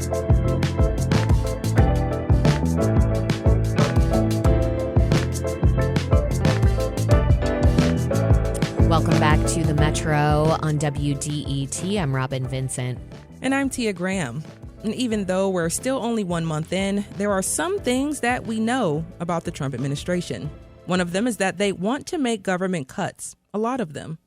Welcome back to the Metro on WDET. I'm Robin Vincent. And I'm Tia Graham. And even though we're still only 1 month in, there are some things that we know about the Trump administration. One of them is that they want to make government cuts, a lot of them.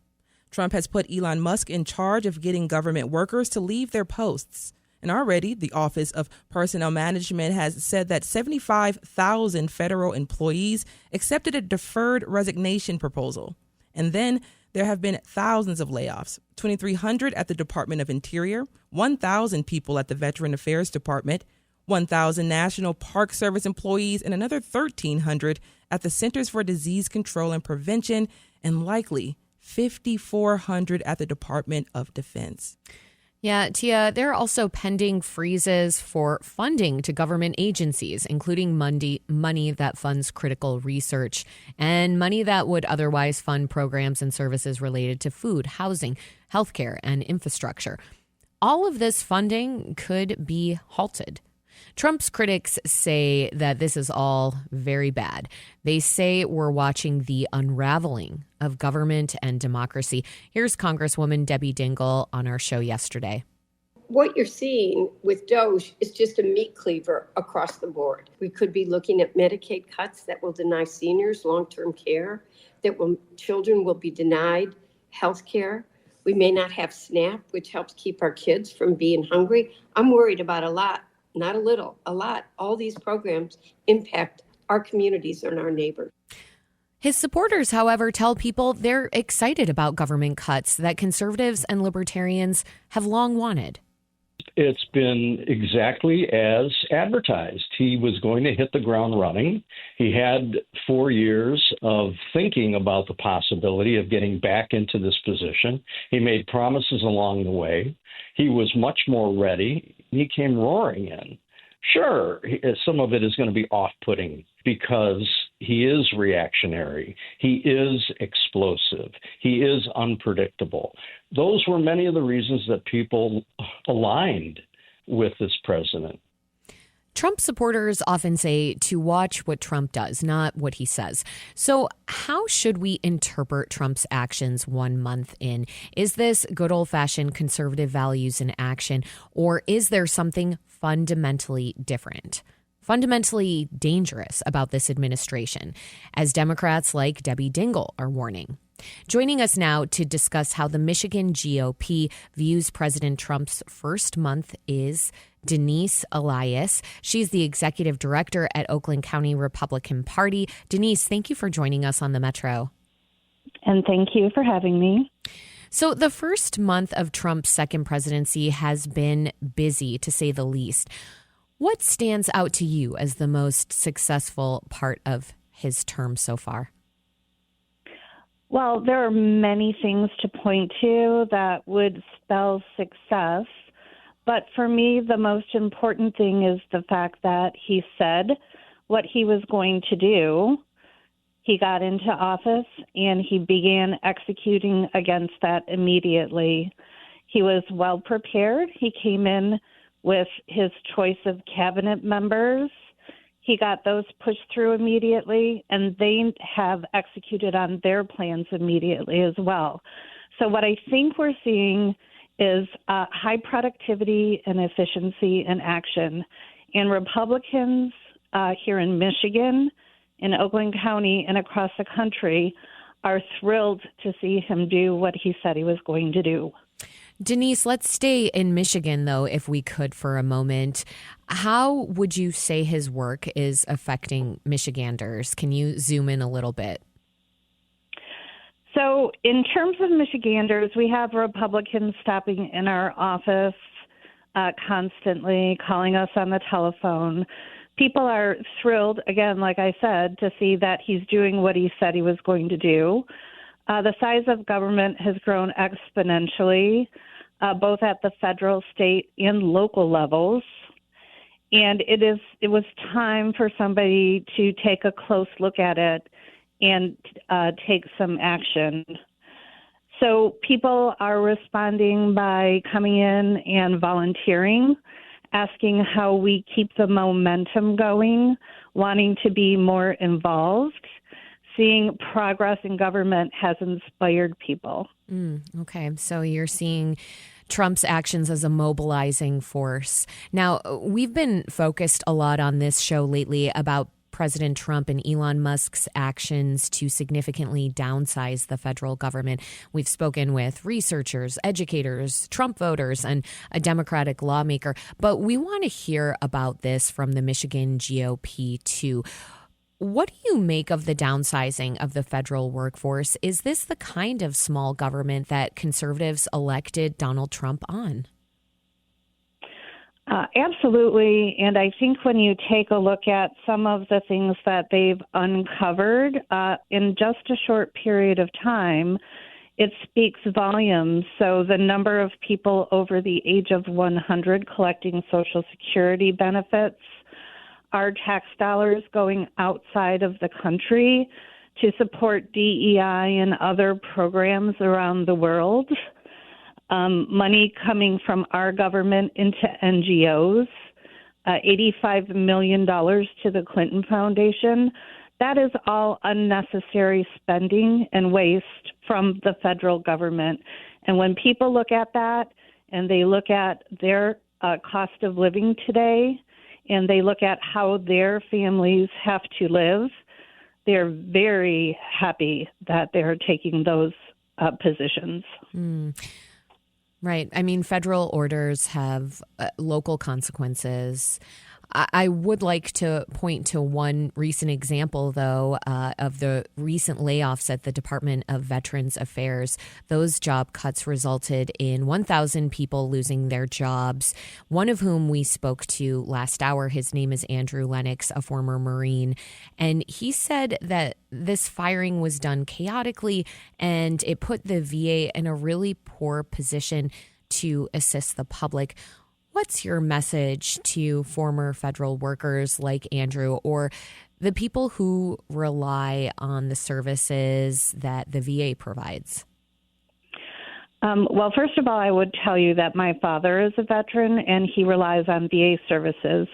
Trump has put Elon Musk in charge of getting government workers to leave their posts. And already, the Office of Personnel Management has said that 75,000 federal employees accepted a deferred resignation proposal. And then there have been thousands of layoffs, 2,300 at the Department of Interior, 1,000 people at the Veteran Affairs Department, 1,000 National Park Service employees, and another 1,300 at the Centers for Disease Control and Prevention, and likely 5,400 at the Department of Defense. Yeah, Tia, there are also pending freezes for funding to government agencies, including money that funds critical research and money that would otherwise fund programs and services related to food, housing, healthcare, and infrastructure. All of this funding could be halted. Trump's critics say that this is all very bad. They say we're watching the unraveling of government and democracy. Here's Congresswoman Debbie Dingell on our show yesterday. What you're seeing with DOGE is just a meat cleaver across the board. We could be looking at Medicaid cuts that will deny seniors long-term care, children will be denied health care. We may not have SNAP, which helps keep our kids from being hungry. I'm worried about a lot. Not a little, a lot. All these programs impact our communities and our neighbors. His supporters, however, tell people they're excited about government cuts that conservatives and libertarians have long wanted. It's been exactly as advertised. He was going to hit the ground running. He had 4 years of thinking about the possibility of getting back into this position. He made promises along the way. He was much more ready. He came roaring in. Sure, some of it is going to be off-putting because he is reactionary. He is explosive. He is unpredictable. Those were many of the reasons that people aligned with this president. Trump supporters often say to watch what Trump does, not what he says. So how should we interpret Trump's actions 1 month in? Is this good old-fashioned conservative values in action, or is there something fundamentally different, fundamentally dangerous about this administration, as Democrats like Debbie Dingell are warning? Joining us now to discuss how the Michigan GOP views President Trump's first month is Denise Elias. She's the executive director at Oakland County Republican Party. Denise, thank you for joining us on the Metro. And thank you for having me. So the first month of Trump's second presidency has been busy, to say the least. What stands out to you as the most successful part of his term so far? Well, there are many things to point to that would spell success. But for me, the most important thing is the fact that he said what he was going to do. He got into office and he began executing against that immediately. He was well prepared. He came in with his choice of cabinet members. He got those pushed through immediately, and they have executed on their plans immediately as well. So what I think we're seeing is high productivity and efficiency in action. And Republicans here in Michigan, in Oakland County, and across the country are thrilled to see him do what he said he was going to do. Denise, let's stay in Michigan, though, if we could for a moment. How would you say his work is affecting Michiganders? Can you zoom in a little bit? So in terms of Michiganders, we have Republicans stopping in our office constantly, calling us on the telephone. People are thrilled, again, like I said, to see that he's doing what he said he was going to do. The size of government has grown exponentially, both at the federal, state, and local levels. And it was time for somebody to take a close look at it and take some action. So people are responding by coming in and volunteering asking how we keep the momentum going, wanting to be more involved. Seeing progress in government has inspired people. Okay, so you're seeing Trump's actions as a mobilizing force. Now, we've been focused a lot on this show lately about President Trump and Elon Musk's actions to significantly downsize the federal government. We've spoken with researchers, educators, Trump voters, and a Democratic lawmaker. But we want to hear about this from the Michigan GOP, too. What do you make of the downsizing of the federal workforce? Is this the kind of small government that conservatives elected Donald Trump on? Absolutely. And I think when you take a look at some of the things that they've uncovered in just a short period of time, it speaks volumes. So the number of people over the age of 100 collecting Social Security benefits, our tax dollars going outside of the country to support DEI and other programs around the world, money coming from our government into NGOs, $85 million to the Clinton Foundation. That is all unnecessary spending and waste from the federal government. And when people look at that and they look at their cost of living today, and they look at how their families have to live, they're very happy that they're taking those positions. Right. I mean, federal orders have local consequences. I would like to point to one recent example, though, of the recent layoffs at the Department of Veterans Affairs. Those job cuts resulted in 1,000 people losing their jobs, one of whom we spoke to last hour. His name is Andrew Lennox, a former Marine. And he said that this firing was done chaotically and it put the VA in a really poor position to assist the public. What's your message to former federal workers like Andrew or the people who rely on the services that the VA provides? Well, first of all, I would tell you that my father is a veteran and he relies on VA services.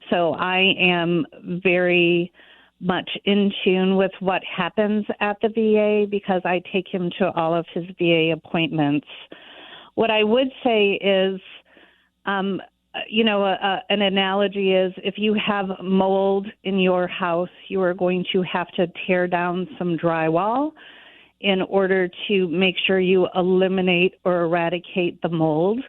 So I am very much in tune with what happens at the VA because I take him to all of his VA appointments. What I would say is, an analogy is if you have mold in your house, you are going to have to tear down some drywall in order to make sure you eliminate or eradicate the mold.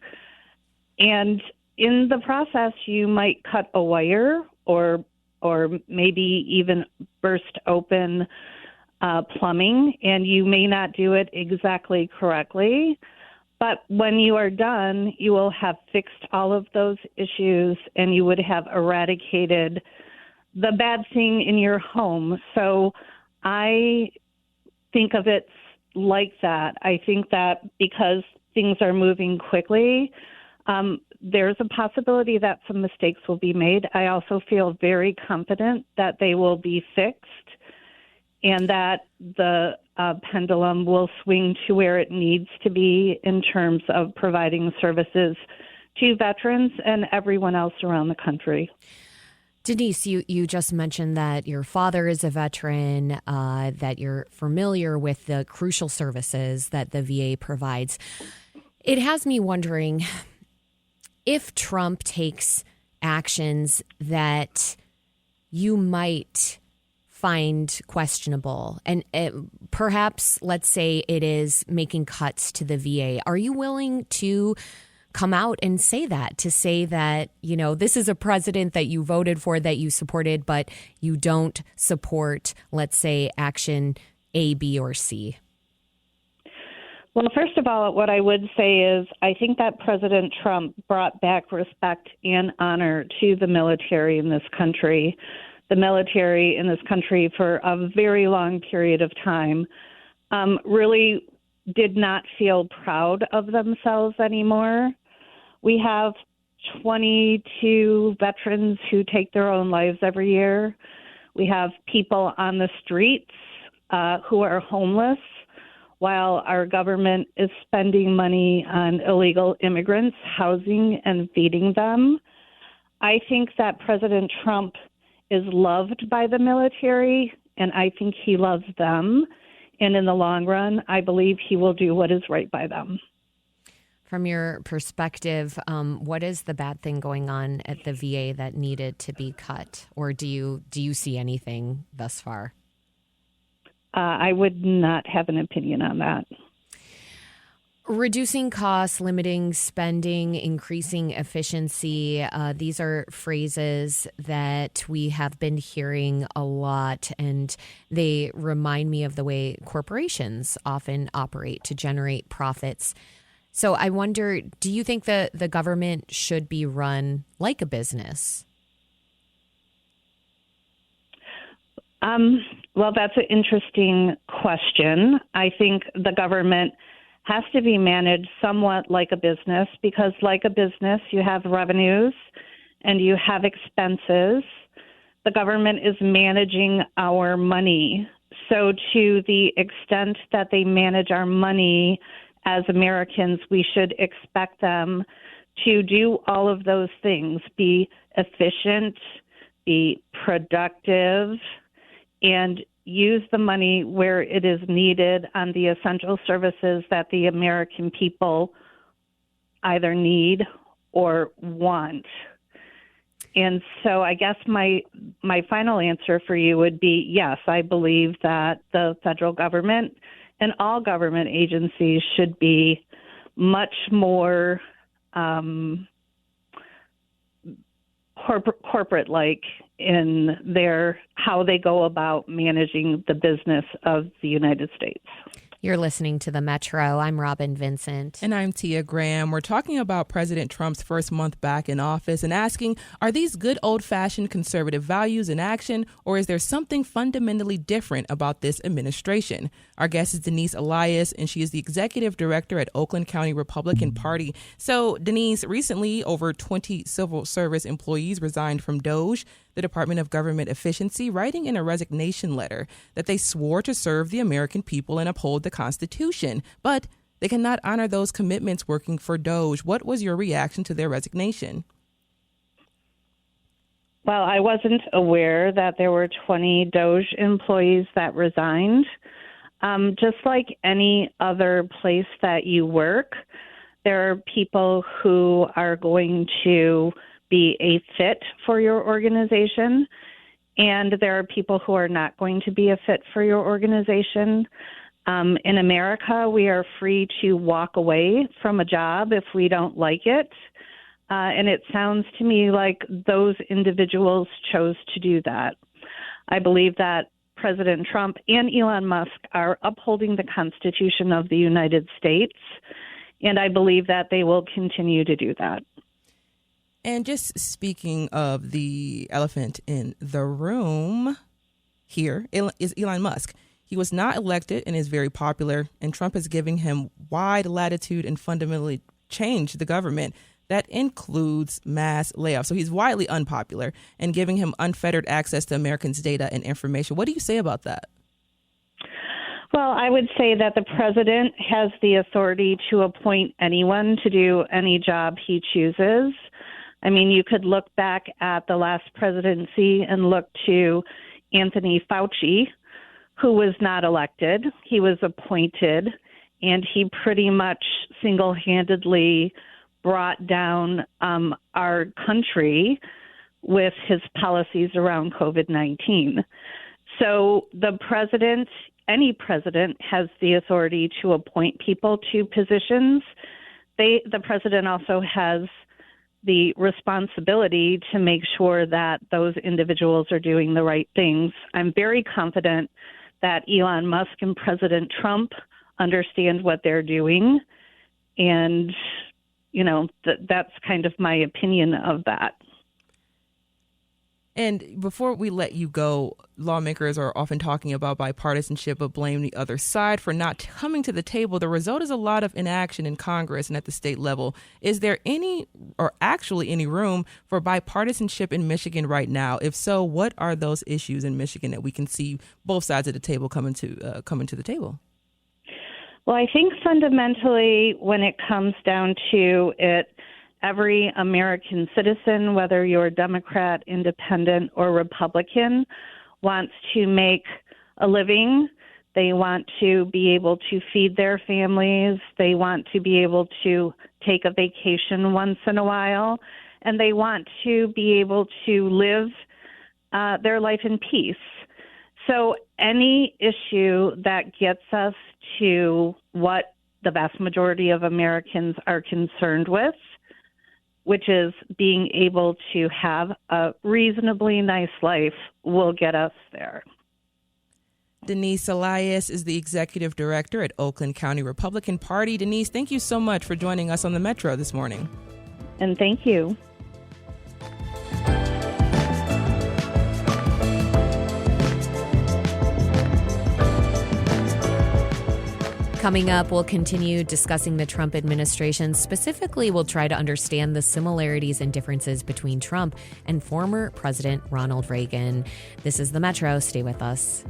And in the process, you might cut a wire or maybe even burst open plumbing, and you may not do it exactly correctly. But when you are done, you will have fixed all of those issues and you would have eradicated the bad thing in your home. So I think of it like that. I think that because things are moving quickly, there's a possibility that some mistakes will be made. I also feel very confident that they will be fixed and that the pendulum will swing to where it needs to be in terms of providing services to veterans and everyone else around the country. Denise, you just mentioned that your father is a veteran, that you're familiar with the crucial services that the VA provides. It has me wondering if Trump takes actions that you might find questionable, and perhaps, let's say it is making cuts to the VA. Are you willing to come out and say that, this is a president that you voted for, that you supported, but you don't support, let's say, action A, B, or C? Well, first of all, what I would say is I think that President Trump brought back respect and honor to the military in this country. The military in this country for a very long period of time really did not feel proud of themselves anymore. We have 22 veterans who take their own lives every year. We have people on the streets who are homeless while our government is spending money on illegal immigrants, housing and feeding them. I think that President Trump is loved by the military, and I think he loves them. And in the long run, I believe he will do what is right by them. From your perspective, what is the bad thing going on at the VA that needed to be cut? Or do you see anything thus far? I would not have an opinion on that. Reducing costs, limiting spending, increasing efficiency. These are phrases that we have been hearing a lot, and they remind me of the way corporations often operate to generate profits. So I wonder, do you think that the government should be run like a business? Well, that's an interesting question. I think the government has to be managed somewhat like a business because like a business, you have revenues and you have expenses. The government is managing our money. So to the extent that they manage our money as Americans, we should expect them to do all of those things, be efficient, be productive, and use the money where it is needed on the essential services that the American people either need or want. And so I guess my final answer for you would be yes, I believe that the federal government and all government agencies should be much more corporate-like in their how they go about managing the business of the United States. You're listening to The Metro. I'm Robin Vincent. And I'm Tia Graham. We're talking about President Trump's first month back in office and asking, are these good old-fashioned conservative values in action, or is there something fundamentally different about this administration? Our guest is Denise Elias, and she is the executive director at Oakland County Republican Party. So, Denise, recently over 20 civil service employees resigned from DOGE, the Department of Government Efficiency, writing in a resignation letter that they swore to serve the American people and uphold the Constitution, but they cannot honor those commitments working for DOGE. What was your reaction to their resignation? Well, I wasn't aware that there were 20 DOGE employees that resigned. Just like any other place that you work, there are people who are going to be a fit for your organization, and there are people who are not going to be a fit for your organization. In America, we are free to walk away from a job if we don't like it, and it sounds to me like those individuals chose to do that. I believe that President Trump and Elon Musk are upholding the Constitution of the United States, and I believe that they will continue to do that. And just speaking of the elephant in the room here is Elon Musk. He was not elected and is very popular, and Trump is giving him wide latitude and fundamentally changed the government. That includes mass layoffs. So he's widely unpopular and giving him unfettered access to Americans' data and information. What do you say about that? Well, I would say that the president has the authority to appoint anyone to do any job he chooses. I mean, you could look back at the last presidency and look to Anthony Fauci, who was not elected. He was appointed, and he pretty much single-handedly brought down our country with his policies around COVID-19. So the president, any president, has the authority to appoint people to positions. The president also has the responsibility to make sure that those individuals are doing the right things. I'm very confident that Elon Musk and President Trump understand what they're doing. And, you know, that's kind of my opinion of that. And before we let you go, lawmakers are often talking about bipartisanship, but blame the other side for not coming to the table. The result is a lot of inaction in Congress and at the state level. Is there any, or actually any, room for bipartisanship in Michigan right now? If so, what are those issues in Michigan that we can see both sides of the table coming to the table? Well, I think fundamentally, when it comes down to it, every American citizen, whether you're Democrat, Independent, or Republican, wants to make a living. They want to be able to feed their families. They want to be able to take a vacation once in a while. And they want to be able to live their life in peace. So any issue that gets us to what the vast majority of Americans are concerned with, which is being able to have a reasonably nice life, will get us there. Denise Elias is the executive director at Oakland County Republican Party. Denise, thank you so much for joining us on the Metro this morning. And thank you. Coming up, we'll continue discussing the Trump administration. Specifically, we'll try to understand the similarities and differences between Trump and former President Ronald Reagan. This is the Metro. Stay with us.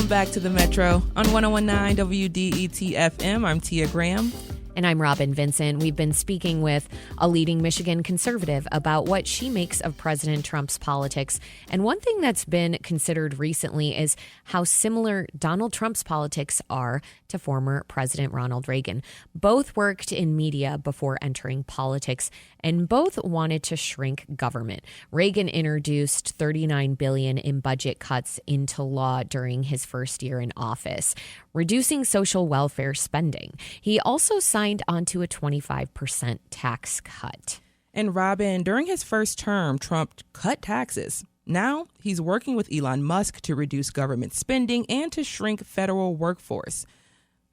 Back to the Metro on 101.9 WDET FM. I'm Tia Graham. And I'm Robin Vincent. We've been speaking with a leading Michigan conservative about what she makes of President Trump's politics. And one thing that's been considered recently is how similar Donald Trump's politics are to former President Ronald Reagan. Both worked in media before entering politics, and both wanted to shrink government. Reagan introduced $39 billion in budget cuts into law during his first year in office, reducing social welfare spending. He also signed onto a 25% tax cut. And Robin, during his first term, Trump cut taxes. Now he's working with Elon Musk to reduce government spending and to shrink federal workforce.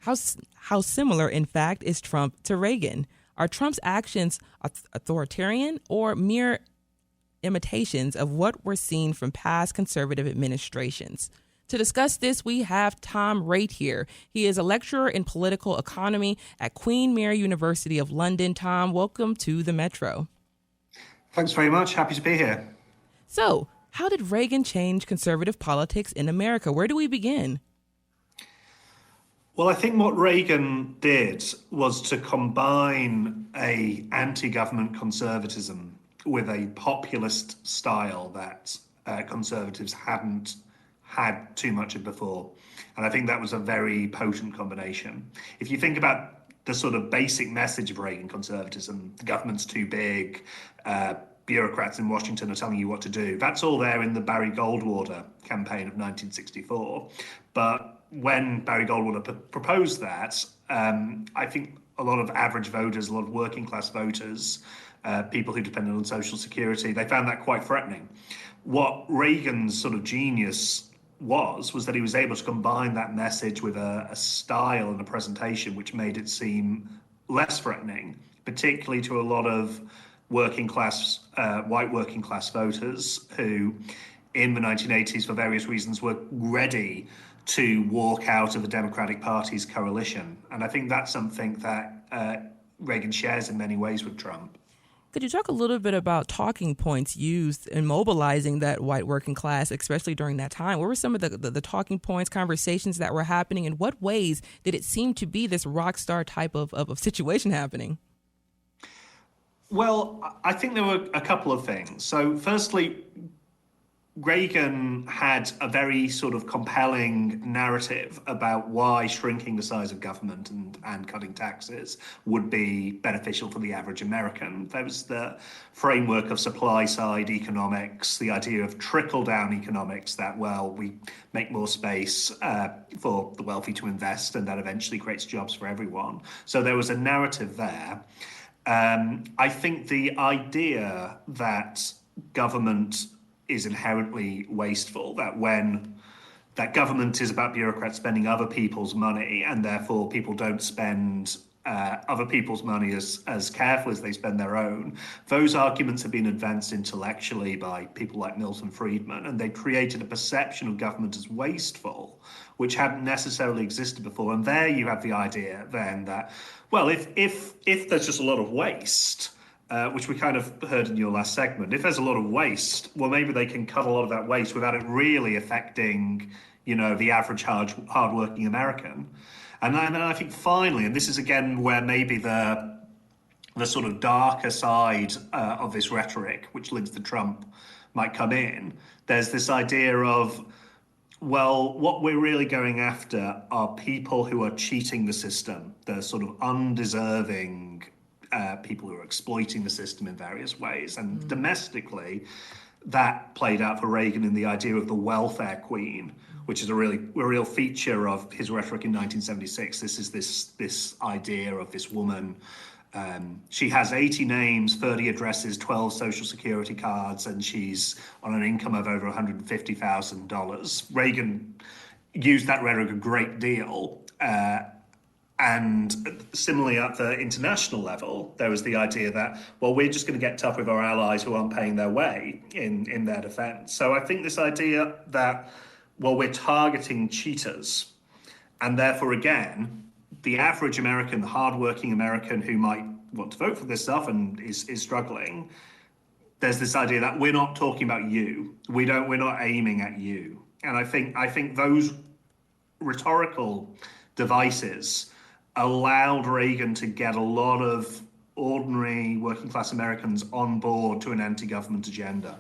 How similar, in fact, is Trump to Reagan? Are Trump's actions authoritarian or mere imitations of what we're seeing from past conservative administrations? To discuss this, we have Tom Raitt here. He is a lecturer in political economy at Queen Mary University of London. Tom, welcome to the Metro. Thanks very much. Happy to be here. So, how did Reagan change conservative politics in America? Where do we begin? Well, I think what Reagan did was to combine a anti-government conservatism with a populist style that conservatives hadn't had too much of before. And I think that was a very potent combination. If you think about the sort of basic message of Reagan conservatism, the government's too big, bureaucrats in Washington are telling you what to do, that's all there in the Barry Goldwater campaign of 1964. But when Barry Goldwater proposed that, I think a lot of average voters, a lot of working class voters, people who depended on Social Security, they found that quite threatening. What Reagan's sort of genius was that he was able to combine that message with a style and a presentation which made it seem less threatening, particularly to a lot of working class, white working class voters who in the 1980s, for various reasons, were ready to walk out of the Democratic Party's coalition. And I think that's something that Reagan shares in many ways with Trump. Could you talk a little bit about talking points used in mobilizing that white working class, especially during that time? What were some of the talking points, conversations that were happening? In what ways did it seem to be this rock star type of situation happening? Well, I think there were a couple of things. So firstly, Reagan had a very sort of compelling narrative about why shrinking the size of government and cutting taxes would be beneficial for the average American. There was the framework of supply side economics, the idea of trickle down economics that, well, we make more space for the wealthy to invest and that eventually creates jobs for everyone. So there was a narrative there. I think the idea that government is inherently wasteful, that government is about bureaucrats spending other people's money and therefore people don't spend other people's money as carefully as they spend their own. Those arguments have been advanced intellectually by people like Milton Friedman, and they created a perception of government as wasteful, which hadn't necessarily existed before. And there you have the idea then that, well, if there's just a lot of waste, which we kind of heard in your last segment, if there's a lot of waste, well, maybe they can cut a lot of that waste without it really affecting, the average hardworking American. And then I think finally, and this is again where maybe the sort of darker side of this rhetoric, which links to Trump, might come in. There's this idea of, well, what we're really going after are people who are cheating the system, the sort of undeserving people who are exploiting the system in various ways. And domestically, that played out for Reagan in the idea of the welfare queen, which is a real feature of his rhetoric in 1976. This is this idea of this woman. She has 80 names, 30 addresses, 12 social security cards, and she's on an income of over $150,000. Reagan used that rhetoric a great deal. And similarly, at the international level, there was the idea that, well, we're just going to get tough with our allies who aren't paying their way in their defense. So I think this idea that, well, we're targeting cheaters, and therefore, again, the average American, the hardworking American who might want to vote for this stuff and is struggling, there's this idea that we're not talking about you. We're not aiming at you. And I think those rhetorical devices allowed Reagan to get a lot of ordinary working class Americans on board to an anti-government agenda.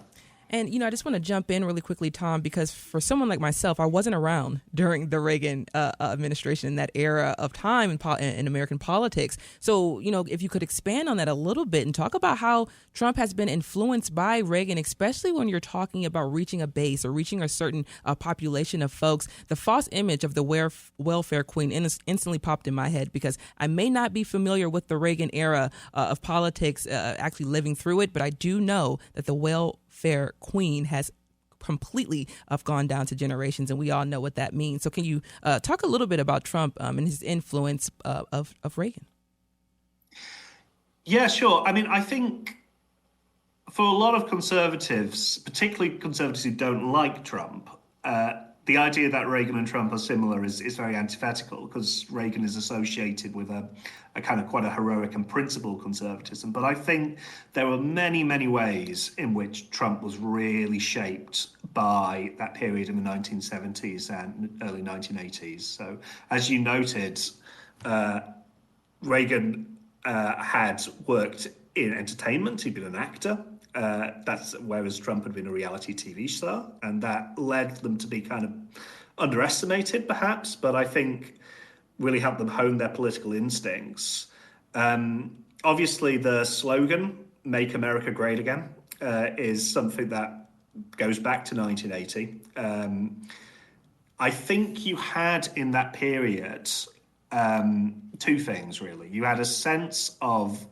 And, I just want to jump in really quickly, Tom, because for someone like myself, I wasn't around during the Reagan administration in that era of time in American politics. So, if you could expand on that a little bit and talk about how Trump has been influenced by Reagan, especially when you're talking about reaching a base or reaching a certain population of folks. The false image of the welfare queen instantly popped in my head because I may not be familiar with the Reagan era of politics, actually living through it, but I do know that the welfare queen has completely gone down to generations, and we all know what that means. So can you talk a little bit about Trump and his influence of Reagan? Yeah, sure. I mean, I think for a lot of conservatives, particularly conservatives who don't like Trump, the idea that Reagan and Trump are similar is very antithetical, because Reagan is associated with a kind of quite a heroic and principled conservatism. But I think there were many, many ways in which Trump was really shaped by that period in the 1970s and early 1980s. So as you noted, Reagan had worked in entertainment. He'd been an actor. Whereas Trump had been a reality TV star, and that led them to be kind of underestimated, perhaps, but I think really helped them hone their political instincts. Obviously, the slogan, "Make America Great Again," is something that goes back to 1980. I think you had in that period two things, really. You had a sense of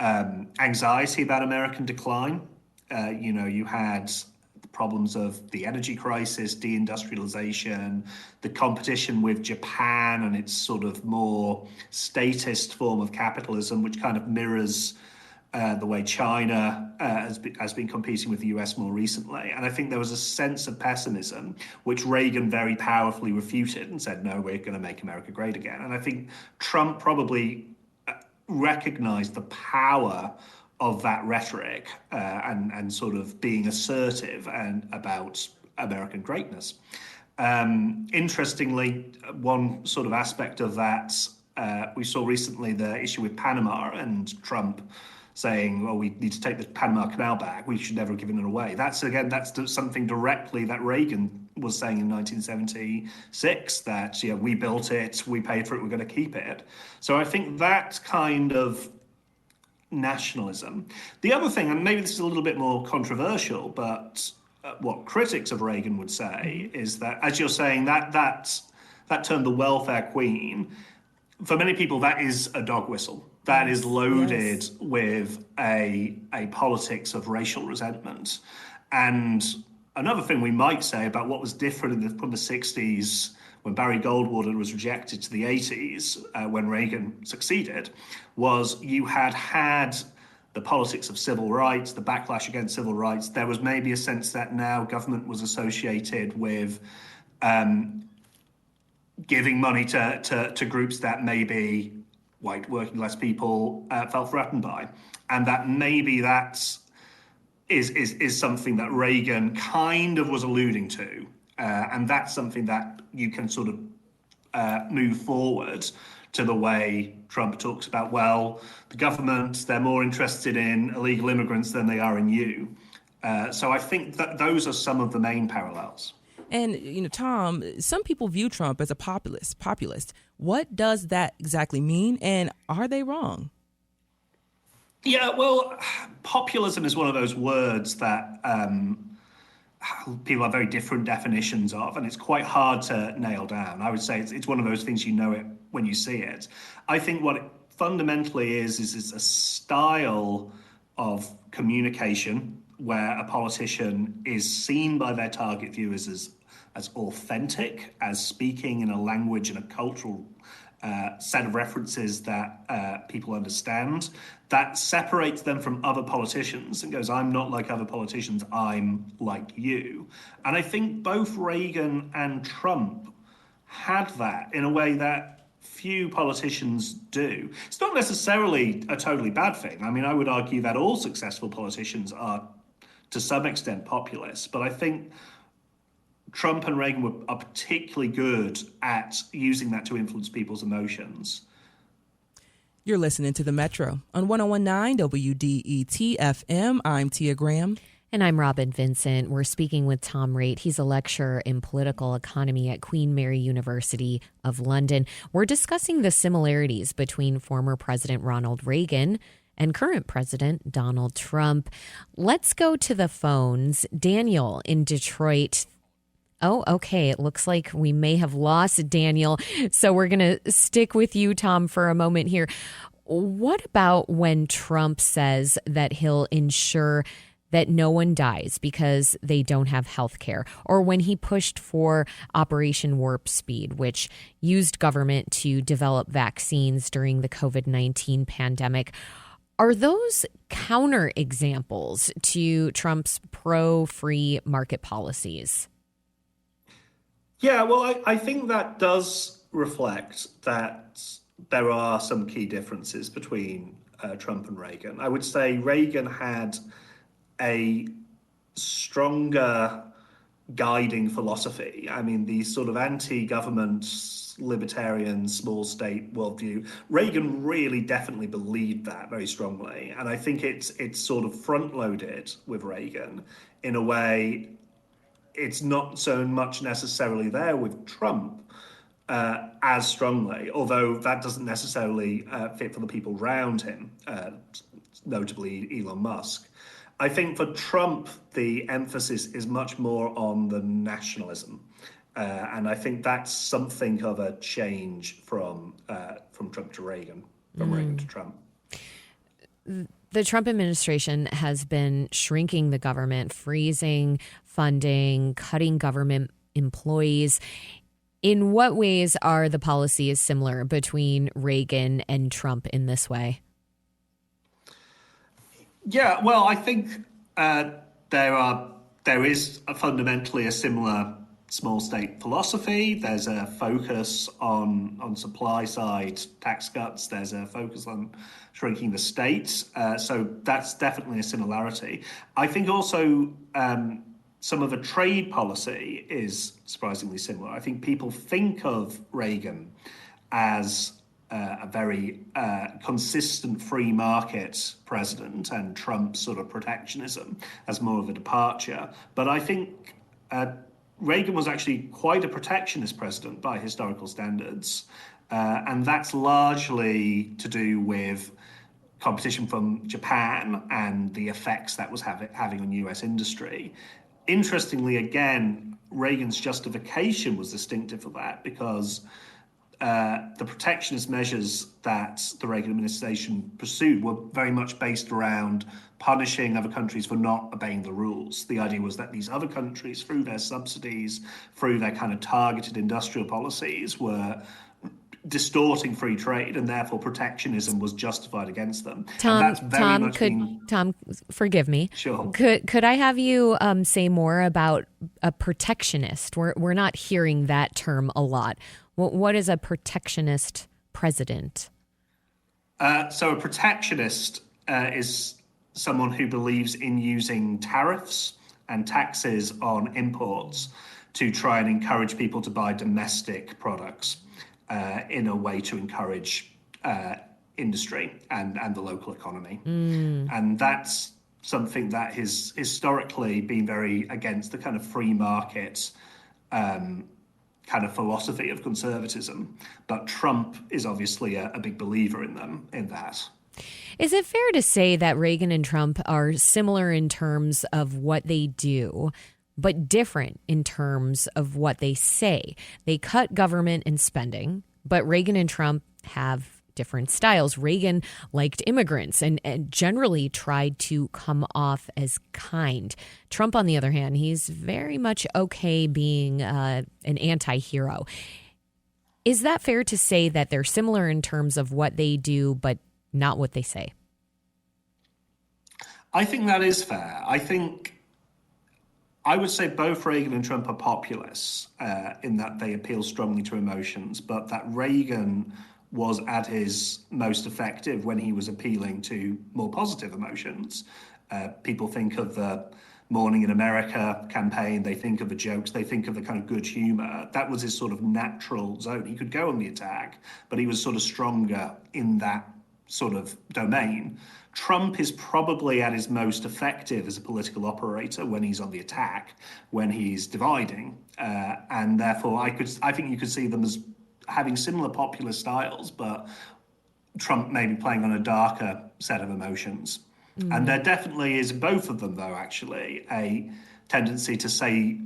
anxiety about American decline. You had the problems of the energy crisis, deindustrialization, the competition with Japan and its sort of more statist form of capitalism, which kind of mirrors the way China has been competing with the US more recently. And I think there was a sense of pessimism, which Reagan very powerfully refuted and said, no, we're going to make America great again. And I think Trump probably recognized the power of that rhetoric and sort of being assertive and about American greatness. Interestingly, one sort of aspect of that, we saw recently the issue with Panama and Trump saying, well, we need to take the Panama Canal back. We should never have given it away. That's something directly that Reagan was saying in 1976, that we built it, we paid for it, we're going to keep it. So I think that kind of nationalism. The other thing, and maybe this is a little bit more controversial, but what critics of Reagan would say is that, as you're saying, that term, the welfare queen, for many people, that is a dog whistle. That is loaded with a politics of racial resentment. And another thing we might say about what was different from the 60s when Barry Goldwater was rejected to the 80s, when Reagan succeeded, was you had the politics of civil rights, the backlash against civil rights. There was maybe a sense that now government was associated with giving money to groups that maybe white working class people felt threatened by, and that maybe is something that Reagan kind of was alluding to, and that's something that you can sort of move forward to the way Trump talks about, well, the government, they're more interested in illegal immigrants than they are in you. So I think that those are some of the main parallels. And, Tom, some people view Trump as a populist. What does that exactly mean, and are they wrong? Yeah, well, populism is one of those words that people have very different definitions of, and it's quite hard to nail down. I would say it's one of those things you know it when you see it. I think what it fundamentally is a style of communication where a politician is seen by their target viewers as authentic, as speaking in a language and a cultural set of references that people understand, that separates them from other politicians and goes, I'm not like other politicians, I'm like you. And I think both Reagan and Trump had that in a way that few politicians do. It's not necessarily a totally bad thing. I mean, I would argue that all successful politicians are to some extent populists, but I think Trump and Reagan are particularly good at using that to influence people's emotions. You're listening to The Metro on 101.9 WDET FM. I'm Tia Graham. And I'm Robin Vincent. We're speaking with Tom Raitt. He's a lecturer in political economy at Queen Mary University of London. We're discussing the similarities between former President Ronald Reagan and current President Donald Trump. Let's go to the phones. Daniel in Detroit. Oh, okay. It looks like we may have lost Daniel. So we're going to stick with you, Tom, for a moment here. What about when Trump says that he'll ensure that no one dies because they don't have health care, or when he pushed for Operation Warp Speed, which used government to develop vaccines during the COVID-19 pandemic? Are those counter examples to Trump's pro-free market policies? Yeah, well, I think that does reflect that there are some key differences between Trump and Reagan. I would say Reagan had a stronger guiding philosophy. I mean, the sort of anti-government, libertarian, small state worldview, Reagan really definitely believed that very strongly. And I think it's sort of front-loaded with Reagan in a way. It's not so much necessarily there with Trump as strongly, although that doesn't necessarily fit for the people around him, notably Elon Musk. I think for Trump, the emphasis is much more on the nationalism. And I think that's something of a change from Trump to Reagan, from Reagan to Trump. The Trump administration has been shrinking the government, freezing funding, cutting government employees. In what ways are the policies similar between Reagan and Trump in this way? Yeah, well, I think there is fundamentally a similar small state philosophy. There's a focus on supply side tax cuts. There's a focus on shrinking the states. So that's definitely a similarity. I think also some of the trade policy is surprisingly similar. I think people think of Reagan as a very consistent free market president, and Trump's sort of protectionism as more of a departure. But I think Reagan was actually quite a protectionist president by historical standards, and that's largely to do with competition from Japan and the effects that was having on US industry. Interestingly, again, Reagan's justification was distinctive for that, because the protectionist measures that the Reagan administration pursued were very much based around punishing other countries for not obeying the rules. The idea was that these other countries, through their subsidies, through their kind of targeted industrial policies, were distorting free trade, and therefore protectionism was justified against them. Tom, forgive me. Sure. Could I have you say more about a protectionist? We're not hearing that term a lot. What is a protectionist president? So a protectionist is someone who believes in using tariffs and taxes on imports to try and encourage people to buy domestic products in a way to encourage industry and the local economy. And that's something that has historically been very against the kind of free market kind of philosophy of conservatism. But Trump is obviously a big believer in that. Is it fair to say that Reagan and Trump are similar in terms of what they do, but different in terms of what they say? They cut government and spending, but Reagan and Trump have different styles. Reagan liked immigrants and generally tried to come off as kind. Trump, on the other hand, he's very much okay being an anti-hero. Is that fair to say that they're similar in terms of what they do, but not what they say? I think that is fair. I would say both Reagan and Trump are populists in that they appeal strongly to emotions, but that Reagan was at his most effective when he was appealing to more positive emotions. People think of the Morning in America campaign, they think of the jokes, they think of the kind of good humor. That was his sort of natural zone. He could go on the attack, but he was sort of stronger in that sort of domain. Trump is probably at his most effective as a political operator when he's on the attack, when he's dividing, and therefore I think you could see them as having similar popular styles, but Trump maybe playing on a darker set of emotions. And there definitely is, both of them though, actually, a tendency to say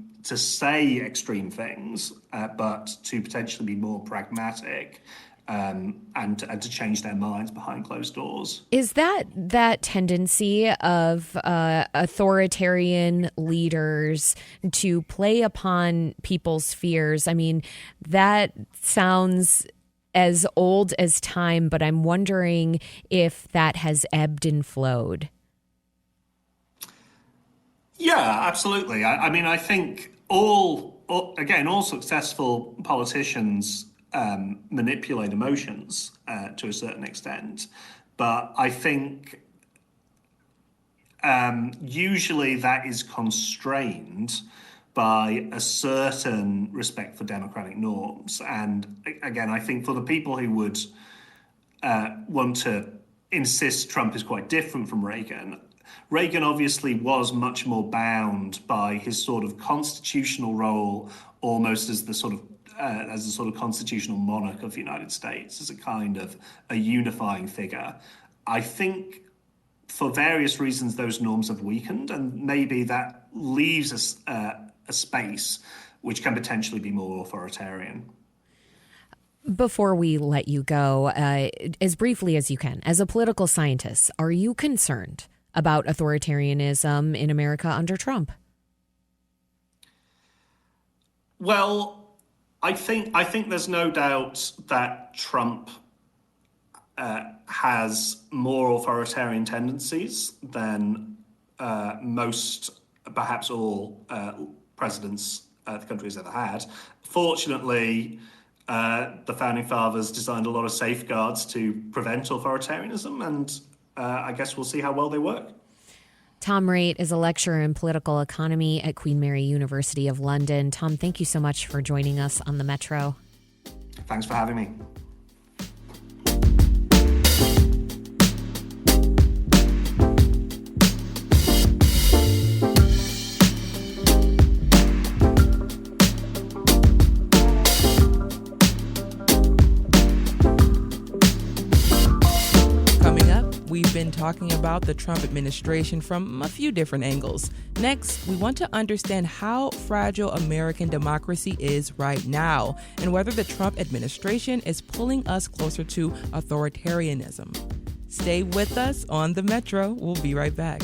extreme things, but to potentially be more pragmatic and to change their minds behind closed doors. Is that tendency of authoritarian leaders to play upon people's fears? I mean, that sounds as old as time, but I'm wondering if that has ebbed and flowed. Yeah, absolutely. I mean, I think all successful politicians manipulate emotions to a certain extent. But I think usually that is constrained by a certain respect for democratic norms. And again, I think for the people who would want to insist Trump is quite different from Reagan, Reagan obviously was much more bound by his sort of constitutional role, almost as the sort of constitutional monarch of the United States, as a kind of a unifying figure. I think for various reasons those norms have weakened, and maybe that leaves us a space which can potentially be more authoritarian. Before we let you go, as briefly as you can, as a political scientist, are you concerned about authoritarianism in America under Trump? Well, I think there's no doubt that Trump has more authoritarian tendencies than most, perhaps all, presidents the country has ever had. Fortunately, the founding fathers designed a lot of safeguards to prevent authoritarianism, and I guess we'll see how well they work. Tom Raitt is a lecturer in political economy at Queen Mary University of London. Tom, thank you so much for joining us on the Metro. Thanks for having me. Coming up, we've been talking about the Trump administration from a few different angles. Next, we want to understand how fragile American democracy is right now and whether the Trump administration is pulling us closer to authoritarianism. Stay with us on The Metro. We'll be right back.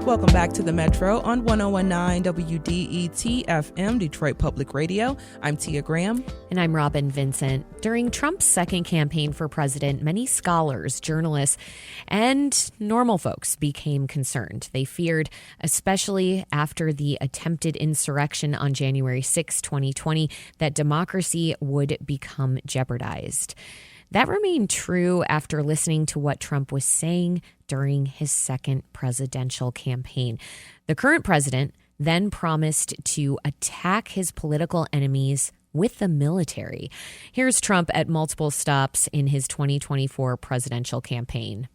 Welcome back to The Metro on 1019 WDET FM, Detroit Public Radio. I'm Tia Graham. And I'm Robin Vincent. During Trump's second campaign for president, many scholars, journalists, and normal folks became concerned. They feared, especially after the attempted insurrection on January 6, 2020, that democracy would become jeopardized. That remained true after listening to what Trump was saying during his second presidential campaign. The current president then promised to attack his political enemies with the military. Here's Trump at multiple stops in his 2024 presidential campaign.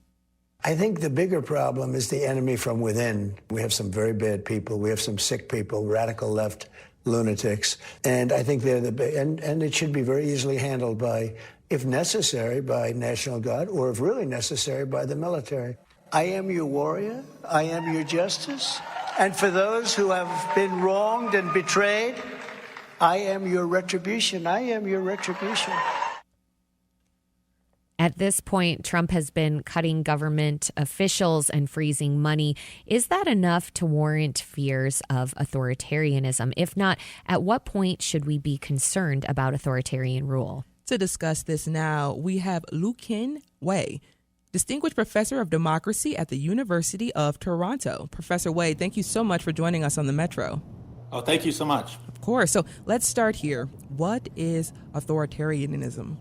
I think the bigger problem is the enemy from within. We have some very bad people. We have some sick people, radical left lunatics. And I think they're and it should be very easily handled by, if necessary, by National Guard, or if really necessary, by the military. I am your warrior. I am your justice. And for those who have been wronged and betrayed, I am your retribution. I am your retribution. At this point, Trump has been cutting government officials and freezing money. Is that enough to warrant fears of authoritarianism? If not, at what point should we be concerned about authoritarian rule? To discuss this now, we have Lu-Kin Wei, Distinguished Professor of Democracy at the University of Toronto. Professor Wei, thank you so much for joining us on the Metro. Oh, thank you so much. Of course. So let's start here. What is authoritarianism?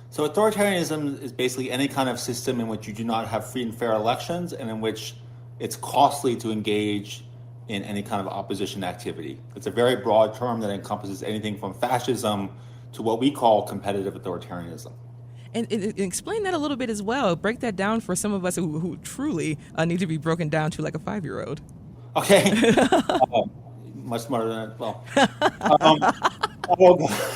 So authoritarianism is basically any kind of system in which you do not have free and fair elections and in which it's costly to engage in any kind of opposition activity. It's a very broad term that encompasses anything from fascism to what we call competitive authoritarianism. And explain that a little bit as well. Break that down for some of us who truly need to be broken down to like a 5-year-old. Okay. Much smarter than that. Well,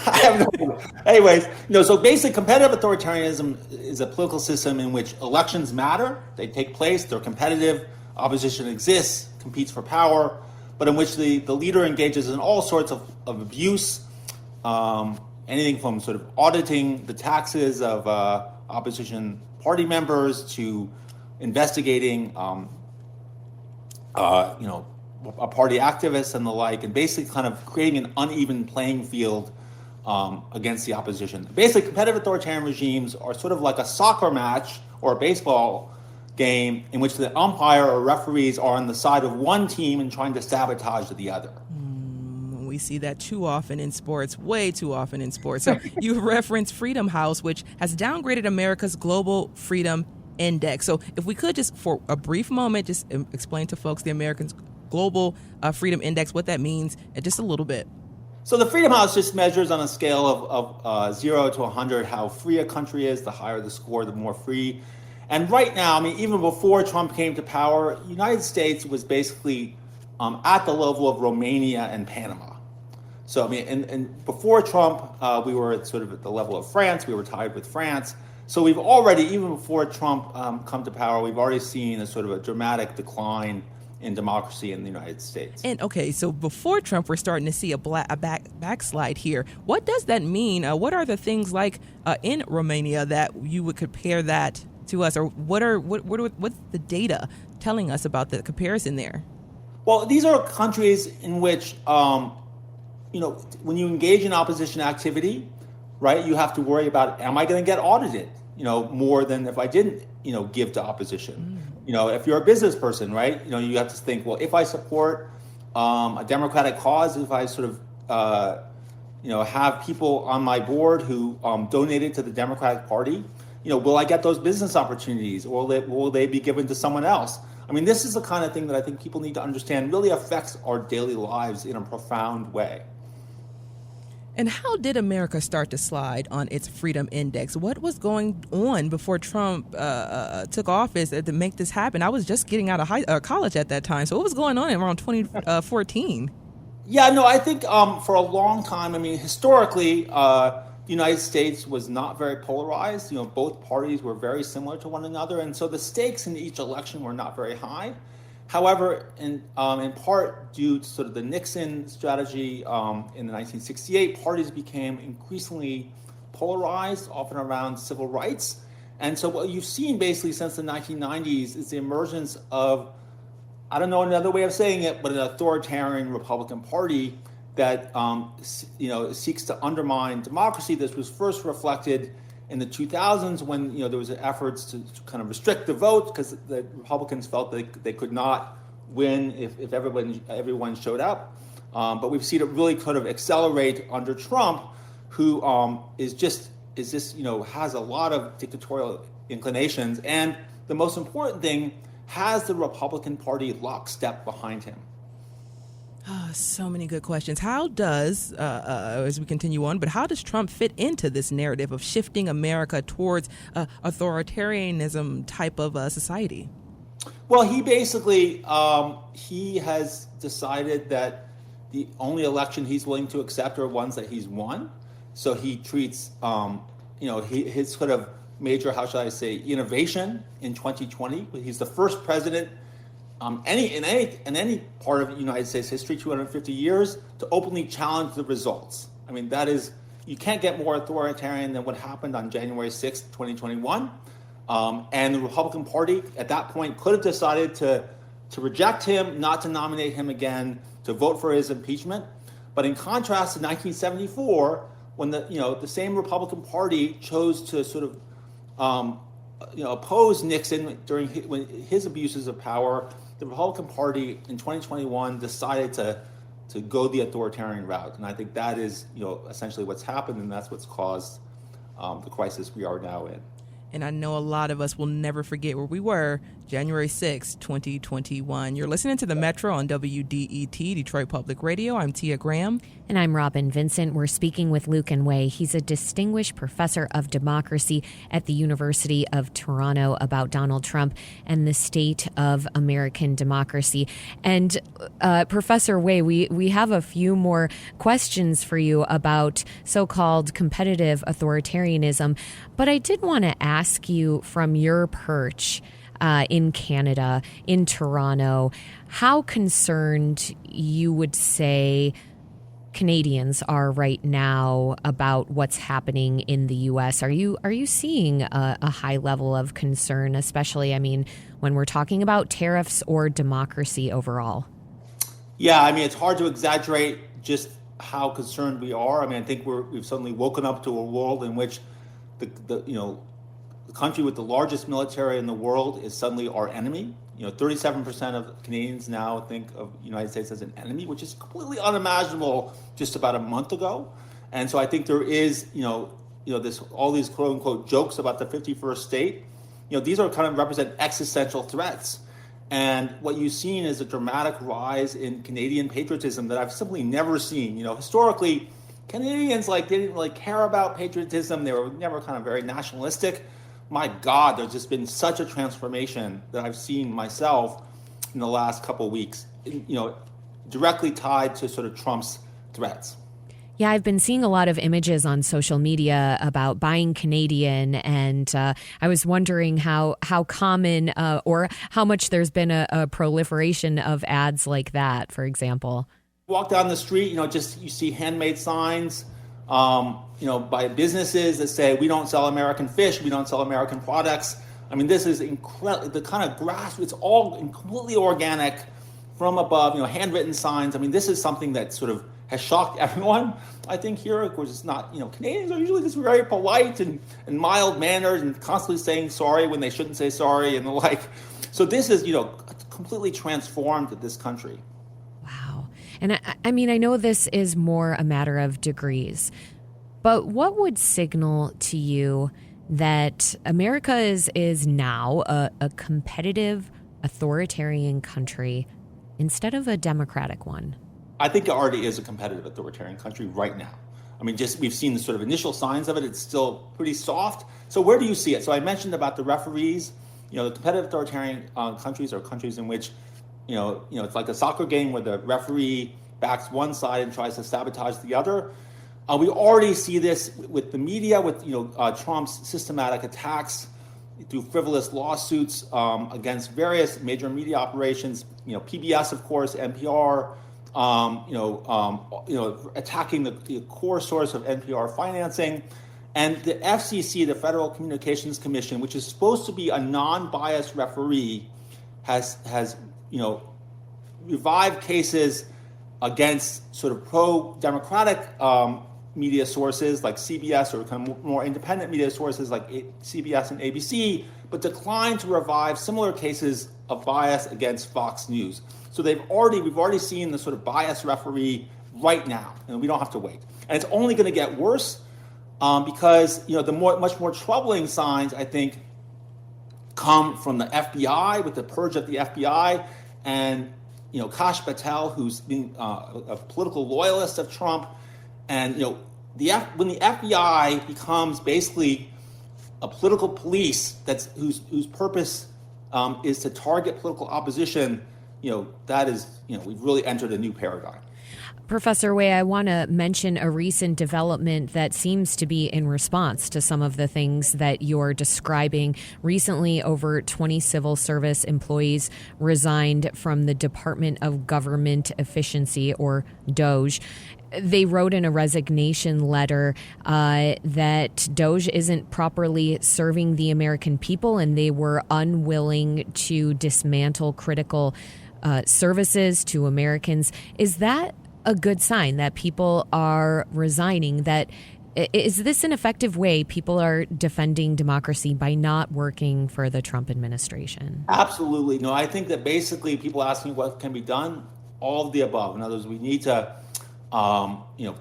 I have no. Anyways, so basically competitive authoritarianism is a political system in which elections matter. They take place. They're competitive. Opposition exists, competes for power, but in which the leader engages in all sorts of abuse, anything from sort of auditing the taxes of opposition party members to investigating, party activists and the like, and basically kind of creating an uneven playing field against the opposition. Basically, competitive authoritarian regimes are sort of like a soccer match or a baseball game in which the umpire or referees are on the side of one team and trying to sabotage the other. We see that too often in sports, way too often in sports. So you referenced Freedom House, which has downgraded America's Global Freedom Index. So if we could just, for a brief moment, just explain to folks the Americans Global Freedom Index, what that means, just a little bit. So the Freedom House just measures on a scale of 0 to 100 how free a country is. The higher the score, the more free. And right now, even before Trump came to power, the United States was basically at the level of Romania and Panama. So, and before Trump, we were at sort of at the level of France. We were tied with France. So we've already, even before Trump come to power, we've already seen a sort of a dramatic decline in democracy in the United States. And okay, so before Trump, we're starting to see a backslide here. What does that mean? What are the things like in Romania that you would compare that to us, or what's the data telling us about the comparison there? Well, these are countries in which, when you engage in opposition activity, right, you have to worry about, am I going to get audited, more than if I didn't, give to opposition. If you're a business person, right, you have to think, well, if I support a democratic cause, if I sort of, have people on my board who donated to the Democratic Party, will I get those business opportunities, or will they be given to someone else? This is the kind of thing that I think people need to understand really affects our daily lives in a profound way. And how did America start to slide on its freedom index? What was going on before Trump took office to make this happen? I was just getting out of college at that time. So what was going on around 2014? Yeah, no, I think for a long time, I mean, historically, the United States was not very polarized. Both parties were very similar to one another. And so the stakes in each election were not very high. However, in part due to sort of the Nixon strategy in the 1968, parties became increasingly polarized, often around civil rights. And so what you've seen basically since the 1990s is the emergence of, I don't know another way of saying it, but an authoritarian Republican Party that seeks to undermine democracy. This was first reflected in the 2000s when there was efforts to kind of restrict the vote because the Republicans felt they could not win if everyone showed up. But we've seen it really kind of accelerate under Trump, who has a lot of dictatorial inclinations, and the most important thing, has the Republican Party lockstep behind him. So many good questions. How does, as we continue on, but how does Trump fit into this narrative of shifting America towards authoritarianism type of society? Well, he basically, he has decided that the only election he's willing to accept are ones that he's won. So he treats, his sort of major, how shall I say, innovation in 2020. He's the first president in any part of United States history, 250 years, to openly challenge the results. I mean, that is, you can't get more authoritarian than what happened on January 6th, 2021. And the Republican Party at that point could have decided to reject him, not to nominate him again, to vote for his impeachment. But in contrast to 1974, when the same Republican Party chose to sort of oppose Nixon during his abuses of power, the Republican Party in 2021 decided to go the authoritarian route. And I think that is essentially what's happened, and that's what's caused the crisis we are now in. And I know a lot of us will never forget where we were January 6, 2021. You're listening to The Metro on WDET, Detroit Public Radio. I'm Tia Graham. And I'm Robin Vincent. We're speaking with Luke Nway. He's a distinguished professor of democracy at the University of Toronto about Donald Trump and the state of American democracy. And Professor Nway, we have a few more questions for you about so-called competitive authoritarianism. But I did want to ask you from your perch in Canada, in Toronto, how concerned you would say Canadians are right now about what's happening in the U.S. Are you seeing a high level of concern, especially, I mean, when we're talking about tariffs or democracy overall? Yeah, I mean, it's hard to exaggerate just how concerned we are. I mean, I think we've suddenly woken up to a world in which the country with the largest military in the world is suddenly our enemy. 37% of Canadians now think of the United States as an enemy, which is completely unimaginable just about a month ago. And so I think there is, all these quote unquote jokes about the 51st state. These are kind of represent existential threats. And what you've seen is a dramatic rise in Canadian patriotism that I've simply never seen. Historically, Canadians they didn't really care about patriotism. They were never kind of very nationalistic. My God, there's just been such a transformation that I've seen myself in the last couple of weeks, directly tied to sort of Trump's threats. Yeah, I've been seeing a lot of images on social media about buying Canadian, and I was wondering how common or how much there's been a proliferation of ads like that, for example. Walk down the street, you see handmade signs, by businesses that say, we don't sell American fish, we don't sell American products. I mean, this is incredible, the kind of grassroots, it's all completely organic from above, handwritten signs. I mean, this is something that sort of has shocked everyone, I think, here. Of course, it's not, Canadians are usually just very polite and mild-mannered and constantly saying sorry when they shouldn't say sorry and the like. So this is, completely transformed this country. Wow. And I mean, I know this is more a matter of degrees, but what would signal to you that America is now a competitive, authoritarian country instead of a democratic one? I think it already is a competitive authoritarian country right now. I mean, just we've seen the sort of initial signs of it. It's still pretty soft. So where do you see it? So I mentioned about the referees. The competitive authoritarian countries are countries in which, it's like a soccer game where the referee backs one side and tries to sabotage the other. We already see this with the media, with Trump's systematic attacks through frivolous lawsuits against various major media operations. PBS, of course, NPR. Attacking the core source of NPR financing, and the FCC, the Federal Communications Commission, which is supposed to be a non-biased referee, has revived cases against sort of pro-democratic media sources like CBS, or kind of more independent media sources like CBS and ABC, but declined to revive similar cases of bias against Fox News. So we've already seen the sort of biased referee right now, and we don't have to wait. And it's only going to get worse because the much more troubling signs, I think, come from the FBI with the purge of the FBI, and Kash Patel, who's been a political loyalist of Trump, and when the FBI becomes basically a political police whose purpose is to target political opposition. That is, we've really entered a new paradigm. Professor Wei, I want to mention a recent development that seems to be in response to some of the things that you're describing. Recently, over 20 civil service employees resigned from the Department of Government Efficiency, or DOGE. They wrote in a resignation letter that DOGE isn't properly serving the American people, and they were unwilling to dismantle critical services to Americans. Is that a good sign that people are resigning? Is this an effective way people are defending democracy by not working for the Trump administration? Absolutely. No, I think that basically people asking what can be done, all of the above. In other words, we need to,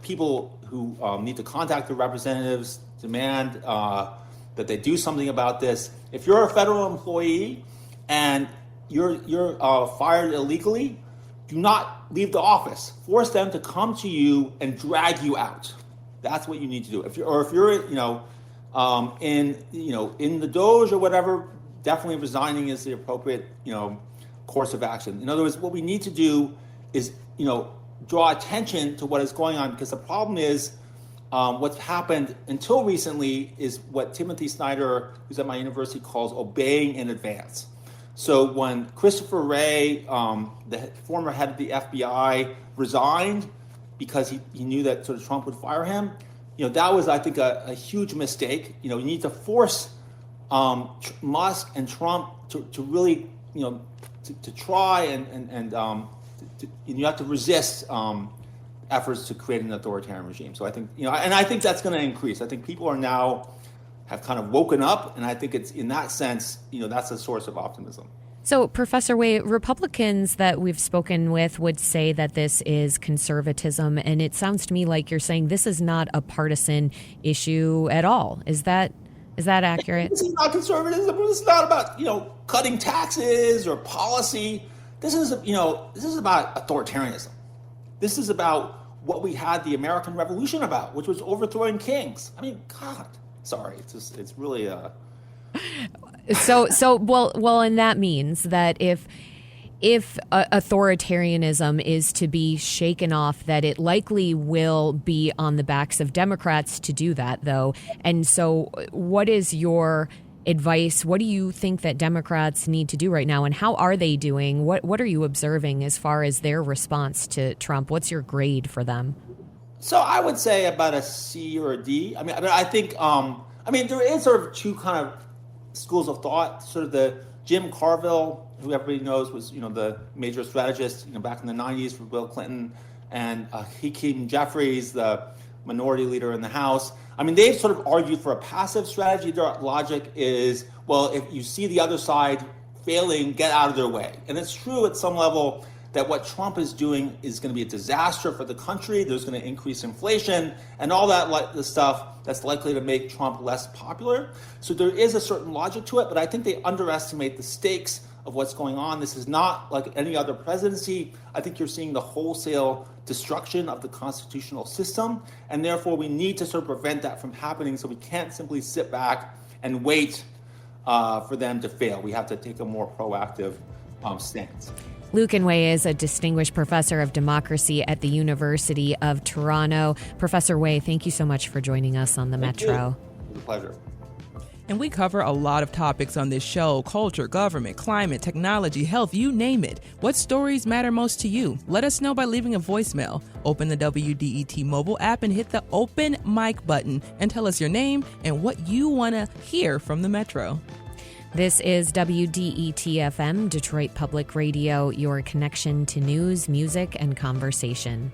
people who need to contact their representatives, demand that they do something about this. If you're a federal employee and you're fired illegally, do not leave the office. Force them to come to you and drag you out. That's what you need to do. If you're in the DOGE or whatever, definitely resigning is the appropriate course of action. In other words, what we need to do is draw attention to what is going on, because the problem is what's happened until recently is what Timothy Snyder, who's at my university, calls obeying in advance. So when Christopher Wray, the former head of the FBI, resigned because he knew that sort of Trump would fire him, that was, I think, a huge mistake. You need to force Musk and Trump to really, to try and you have to resist efforts to create an authoritarian regime. So I think, and I think that's going to increase. I think people are now have kind of woken up, and I think it's in that sense, that's a source of optimism. So, Professor Wei, Republicans that we've spoken with would say that this is conservatism, and it sounds to me like you're saying this is not a partisan issue at all. Is that accurate? This is not conservatism. This is not about cutting taxes or policy. This is about authoritarianism. This is about what we had the American Revolution about, which was overthrowing kings. I mean, God. Sorry, it's really well, and that means that if authoritarianism is to be shaken off, that it likely will be on the backs of Democrats to do that, though. And so, what is your advice? What do you think that Democrats need to do right now, and how are they doing? What are you observing as far as their response to Trump? What's your grade for them? So I would say about a C or a D. I mean, I think, there is sort of two kind of schools of thought. Sort of the Jim Carville, who everybody knows was, the major strategist, back in the 90s for Bill Clinton, and Hakeem Jeffries, the minority leader in the House. I mean, they've sort of argued for a passive strategy. Their logic is, well, if you see the other side failing, get out of their way. And it's true at some level that what Trump is doing is going to be a disaster for the country. There's going to increase inflation and all that the stuff that's likely to make Trump less popular. So there is a certain logic to it, but I think they underestimate the stakes of what's going on. This is not like any other presidency. I think you're seeing the wholesale destruction of the constitutional system, and therefore we need to sort of prevent that from happening. So we can't simply sit back and wait for them to fail. We have to take a more proactive stance. Luke Wei is a distinguished professor of democracy at the University of Toronto. Professor Wei, thank you so much for joining us on the Metro. It was a pleasure. And we cover a lot of topics on this show: culture, government, climate, technology, health, you name it. What stories matter most to you? Let us know by leaving a voicemail. Open the WDET mobile app and hit the open mic button and tell us your name and what you want to hear from the Metro. This is WDET-FM, Detroit Public Radio, your connection to news, music, and conversation.